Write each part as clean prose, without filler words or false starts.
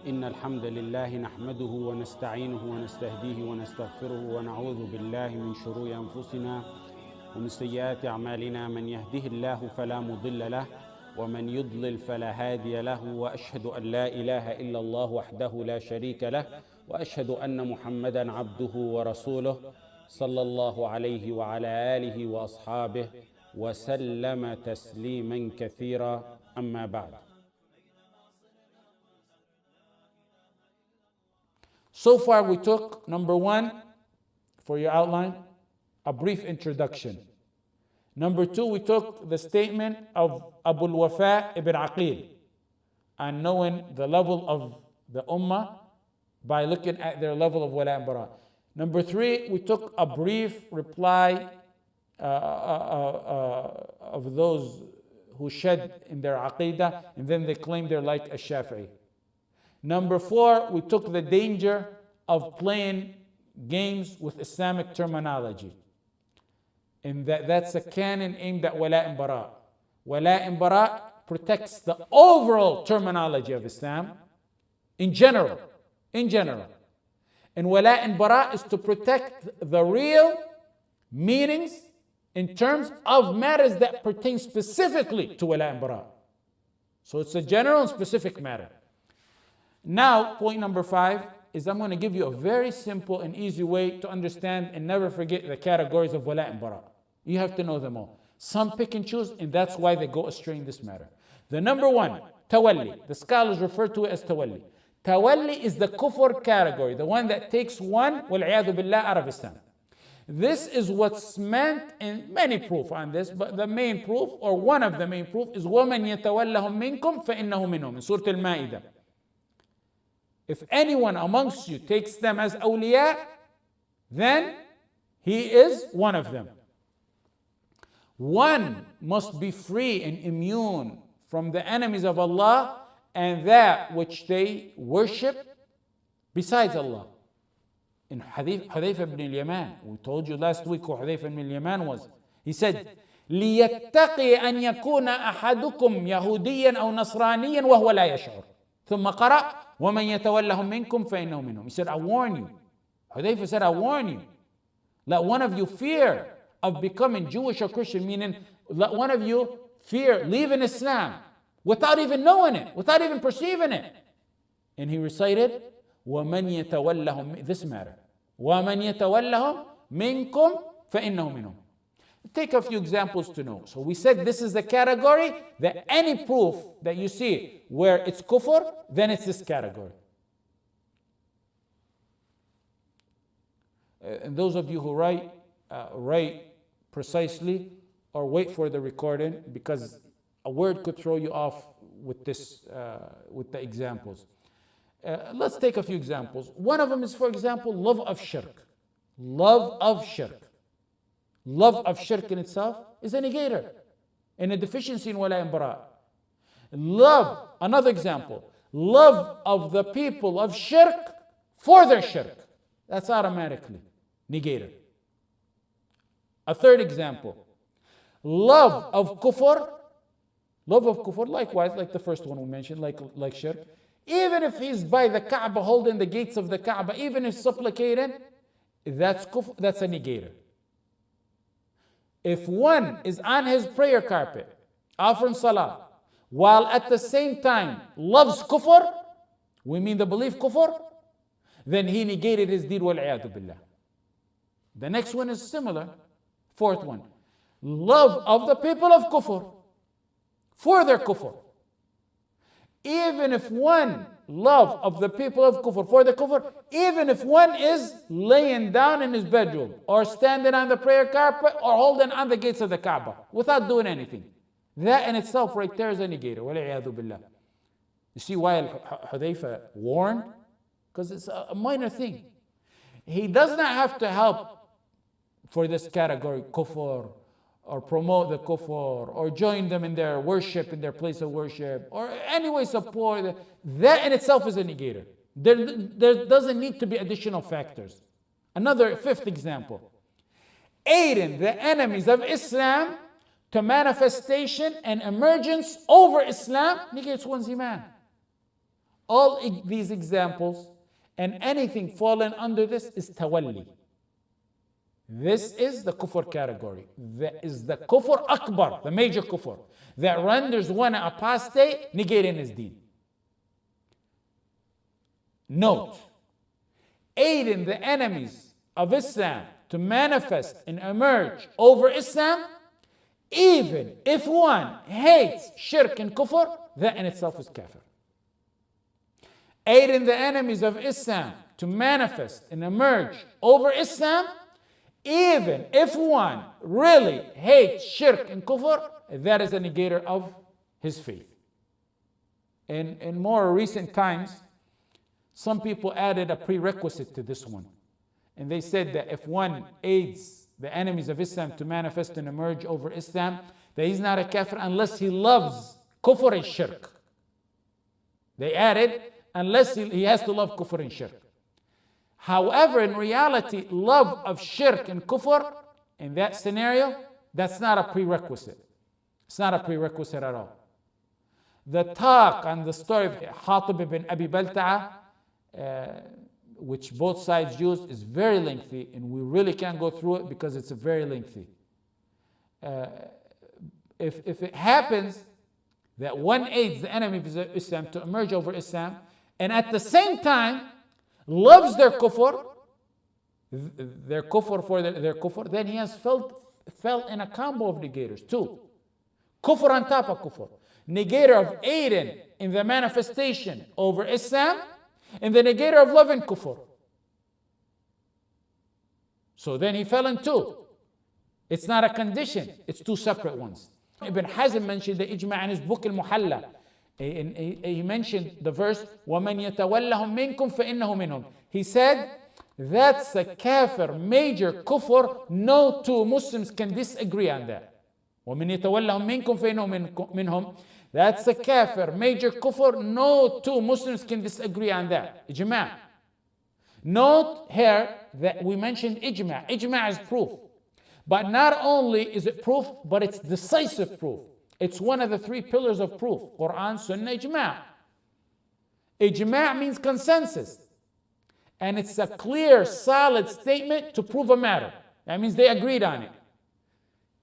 إن الحمد لله نحمده ونستعينه ونستهديه ونستغفره ونعوذ بالله من شرور أنفسنا ومن سيئات أعمالنا. من يهده الله فلا مضل له ومن يضلل فلا هادي له، وأشهد أن لا إله إلا الله وحده لا شريك له، وأشهد أن محمدا عبده ورسوله صلى الله عليه وعلى آله وأصحابه وسلم تسليما كثيرا. أما بعد. So far we took, number one, for your outline, a brief introduction. Number two, we took the statement of Abu al-Wafa ibn Aqil, and knowing the level of the ummah by looking at their level of Walaa and Baraa. Number three, we took a brief reply of those who shed in their Aqidah, and then they claim they're like a Shafi'i. Number four, we took the danger of playing games with Islamic terminology. And that's a canon aimed at Walaa and Baraa. Walaa and Baraa protects the overall terminology of Islam in general. And Walaa and Baraa is to protect the real meanings in terms of matters that pertain specifically to Walaa and Baraa. So it's a general and specific matter. Now, point number five is I'm going to give you a very simple and easy way to understand and never forget the categories of Walaa and Baraa. You have to know them all. Some pick and choose, and that's why they go astray in this matter. The number one, Tawalli. The scholars refer to it as Tawalli. Tawalli is the Kufr category, the one that takes one, Iyaathu Billah, out of Islam. This is what's meant in many proof on this, but the main proof, or one of the main proof, is وَمَنْ يَتَوَلَّهُمْ مِنْكُمْ فَإِنَّهُ مِنْهُمْ in Surat al-Maa'idah. If anyone amongst you takes them as Awliyaa, then he is one of them. One must be free and immune from the enemies of Allah and that which they worship besides Allah. In Hudayfa ibn al-Yaman, we told you last week who Hudayfa ibn al-Yaman was. He said, لِيَتَّقِي أَنْ يَكُونَ أَحَدُكُمْ يَهُودِيًّا أَوْ نَصْرَانِيًّا وَهُوَ لَا يَشْعُرُ ثم قرأ وَمَنْ يَتَوَلَّهُمْ مِنْكُمْ فَإِنَّهُ مِنْهُمْ. He said, I warn you. Hudayfa said, I warn you. Let one of you fear of becoming Jewish or Christian, meaning let one of you fear leaving Islam without even knowing it, without even perceiving it. And he recited, وَمَنْ يَتَوَلَّهُمْ, this matter, وَمَنْ يَتَوَلَّهُمْ مِنْكُمْ فَإِنَّهُ مِنْهُمْ. Take a few examples to know. So we said this is the category that any proof that you see where it's kufr, then it's this category. And those of you who write precisely or wait for the recording, because a word could throw you off with this, with the examples. Let's take a few examples. One of them is, for example, love of shirk. Love of shirk. Love of shirk in itself is a negator and a deficiency in Walaa and Baraa. Love, another example, love of the people of shirk for their shirk. That's automatically negator. A third example, love of kufr. Love of kufr, likewise, like the first one we mentioned, like shirk. Even if he's by the Kaaba, holding the gates of the Kaaba, even if supplicating, that's kufr, that's a negator. If one is on his prayer carpet, offering salah, while at the same time loves kufr, we mean the belief kufr, then he negated his deed, wal-Iyaathu Billah. The next one is similar. Fourth one, love of the people of kufr for their kufr. Even if one love of the people of kufr for the kufr, even if one is laying down in his bedroom or standing on the prayer carpet or holding on the gates of the Kaaba without doing anything, that in itself right there is a negator. Wal-Iyaathu Billah. You see why Hudayfa warned? Because it's a minor thing. He does not have to help for this category, kufr, or promote the kufr, or join them in their worship, in their place of worship, or anyway support. That in itself is a negator. There doesn't need to be additional factors. Another fifth example, aiding the enemies of Islam to manifestation and emergence over Islam negates one's iman. All these examples and anything fallen under this is Tawalli. This is the kufr category. That is the kufr akbar, the major kufr, that renders one apostate, negating his deen. Note, aiding the enemies of Islam to manifest and emerge over Islam, even if one hates shirk and kufr, that in itself is kafir. Aiding the enemies of Islam to manifest and emerge over Islam, even if one really hates shirk and kufr, that is a negator of his faith. In more recent times, some people added a prerequisite to this one. And they said that if one aids the enemies of Islam to manifest and emerge over Islam, that he's not a kafir unless he loves kufr and shirk. They added, unless he has to love kufr and shirk. However, in reality, love of shirk and kufr, in that scenario, that's not a prerequisite. It's not a prerequisite at all. The talk on the story of Hatib ibn Abi Balta'a, which both sides use, is very lengthy, and we really can't go through it because it's very lengthy. If it happens that one aids the enemy of Islam to emerge over Islam, and at the same time loves their kufr for their kufr, then he has fell in a combo of negators too. Kufr on top of kufr. Negator of aiding in the manifestation over Islam, and the negator of loving kufr. So then he fell in two. It's not a condition, it's two separate ones. Ibn Hazm mentioned the ijma' in his book al-Muhalla. He mentioned the verse, وَمَنْ يَتَوَلَّهُمْ مِنْكُمْ فَإِنَّهُ مِنْهُمْ. He said, that's a kafir, major kufr. No two Muslims can disagree on that. وَمَنْ يَتَوَلَّهُمْ مِنْكُمْ فَإِنَّهُ مِنْهُمْ. That's a kafir, major kufr. No two Muslims can disagree on that. Ijma'. Note here that we mentioned ijma'. Ijma' is proof. But not only is it proof, but it's decisive proof. It's one of the three pillars of proof: Quran, Sunnah, Ijma'. Ijma' means consensus. And it's a clear, solid statement to prove a matter. That means they agreed on it.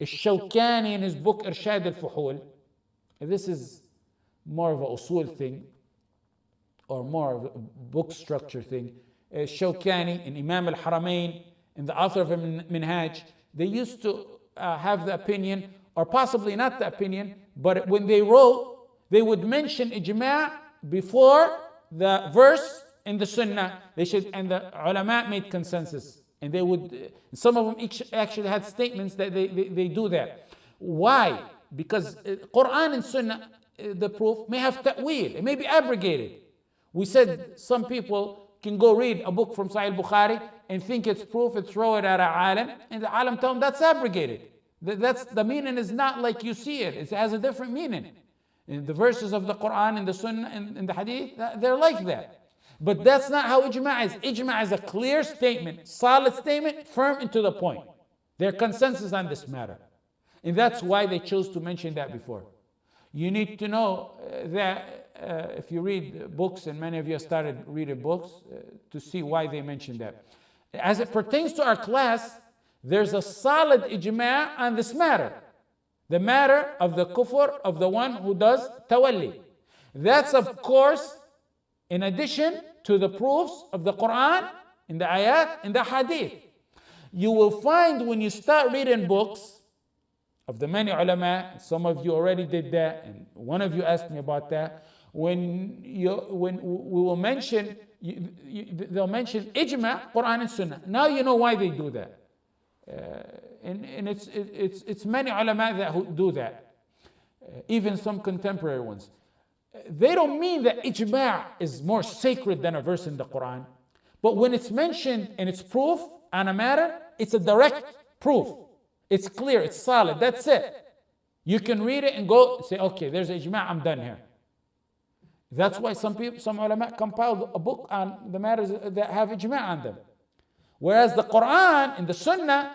Al-Shawkani in his book Irshad al-Fuhul, this is more of a usul thing, or more of a book structure thing. Shawkani and Imam al-Haramain and the author of Minhaj, they used to have the opinion, or possibly not the opinion, but when they wrote, they would mention ijma' before the verse in the sunnah. They should, and the ulama made consensus, and they would, some of them actually had statements that they do that. Why? Because Quran and sunnah, the proof may have ta'wil, it may be abrogated. We said some people can go read a book from Sahih Bukhari and think it's proof and throw it at an alim, and the alim tell them that's abrogated. That's, the meaning is not like you see it. It has a different meaning. In the verses of the Quran and the Sunnah and the Hadith, they're like that. But that's not how ijma' is. Ijma' is a clear statement, solid statement, firm and to the point. Their consensus on this matter. And that's why they chose to mention that before. You need to know that if you read books, and many of you have started reading books, to see why they mentioned that. As it pertains to our class, there's a solid ijma' on this matter. The matter of the kufr of the one who does tawalli. That's of course in addition to the proofs of the Quran, in the ayat, in the hadith. You will find when you start reading books of the many ulama, some of you already did that, and one of you asked me about that, when we will mention, they'll mention ijma', Quran and Sunnah. Now you know why they do that. And it's many ulama that do that, even some contemporary ones. They don't mean that ijma' is more sacred than a verse in the Quran, but when it's mentioned and it's proof on a matter, it's a direct proof. It's clear, it's solid, that's it. You can read it and go say, okay, there's ijma', I'm done here. That's why some ulama compiled a book on the matters that have ijma' on them. Whereas the Quran and the Sunnah,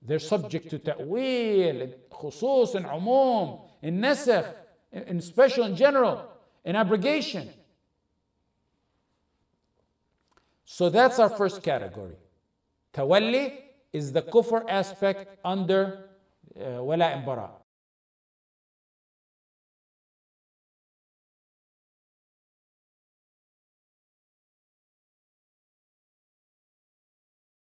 they're subject to ta'wil, and khusus, and umum, and nasakh, and special and general, and abrogation. So that's our first category. Tawalli is the kufr aspect under Walaa and Baraa.